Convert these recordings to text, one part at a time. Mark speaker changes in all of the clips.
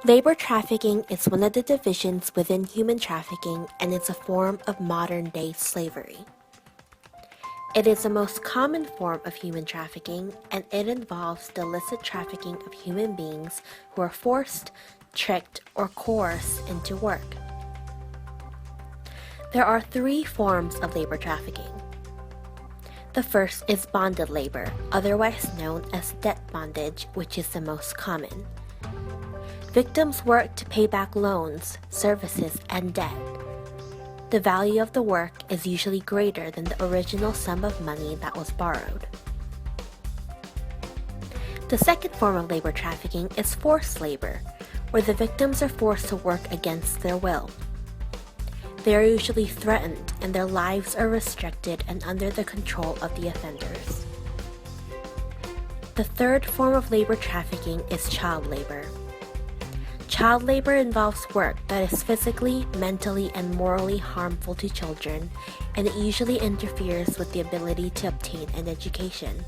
Speaker 1: Labor trafficking is one of the divisions within human trafficking and is a form of modern-day slavery. It is the most common form of human trafficking, and it involves the illicit trafficking of human beings who are forced, tricked, or coerced into work. There are three forms of labor trafficking. The first is bonded labor, otherwise known as debt bondage, which is the most common. Victims work to pay back loans, services, and debt. The value of the work is usually greater than the original sum of money that was borrowed. The second form of labor trafficking is forced labor, where the victims are forced to work against their will. They are usually threatened and their lives are restricted and under the control of the offenders. The third form of labor trafficking is child labor. Child labor involves work that is physically, mentally, and morally harmful to children, and it usually interferes with the ability to obtain an education.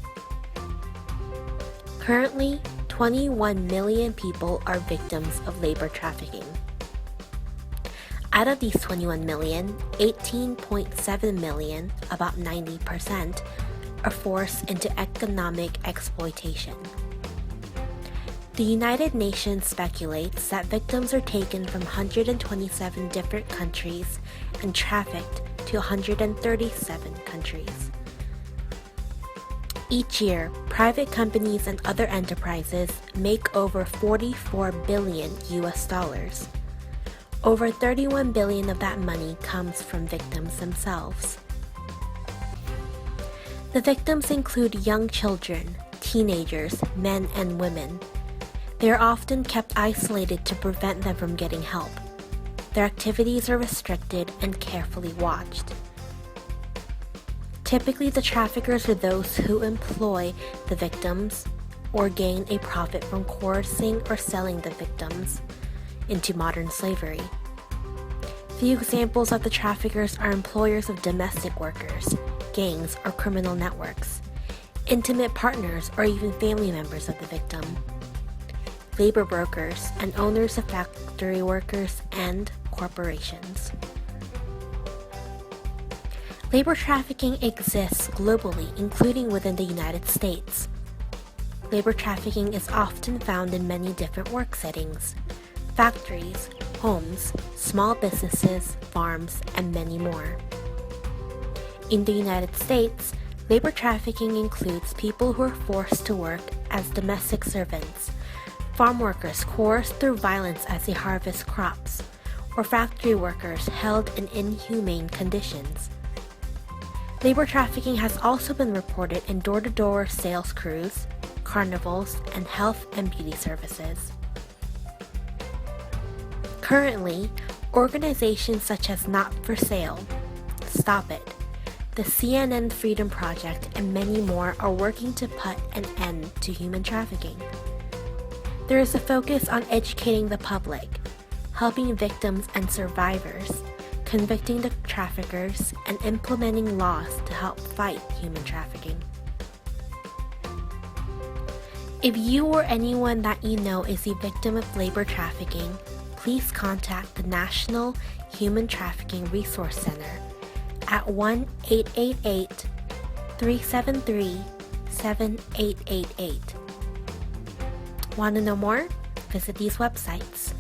Speaker 1: Currently, 21 million people are victims of labor trafficking. Out of these 21 million, 18.7 million, about 90%, are forced into economic exploitation. The United Nations speculates that victims are taken from 127 different countries and trafficked to 137 countries. Each year, private companies and other enterprises make over $44 billion US. Over 31 billion of that money comes from victims themselves. The victims include young children, teenagers, men, and women. They are often kept isolated to prevent them from getting help. Their activities are restricted and carefully watched. Typically, the traffickers are those who employ the victims or gain a profit from coercing or selling the victims into modern slavery. Few examples of the traffickers are employers of domestic workers, gangs, or criminal networks, intimate partners, or even family members of the victim, labor brokers, and owners of factory workers and corporations. Labor trafficking exists globally, including within the United States. Labor trafficking is often found in many different work settings: factories, homes, small businesses, farms, and many more. In the United States, labor trafficking includes people who are forced to work as domestic servants, farm workers coerced through violence as they harvest crops, or factory workers held in inhumane conditions. Labor trafficking has also been reported in door-to-door sales crews, carnivals, and health and beauty services. Currently, organizations such as Not for Sale, Stop It, the CNN Freedom Project, and many more are working to put an end to human trafficking. There is a focus on educating the public, helping victims and survivors, convicting the traffickers, and implementing laws to help fight human trafficking. If you or anyone that you know is a victim of labor trafficking, please contact the National Human Trafficking Resource Center at 1-888-373-7888. Want to know more? Visit these websites.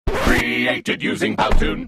Speaker 2: Created using Powtoon.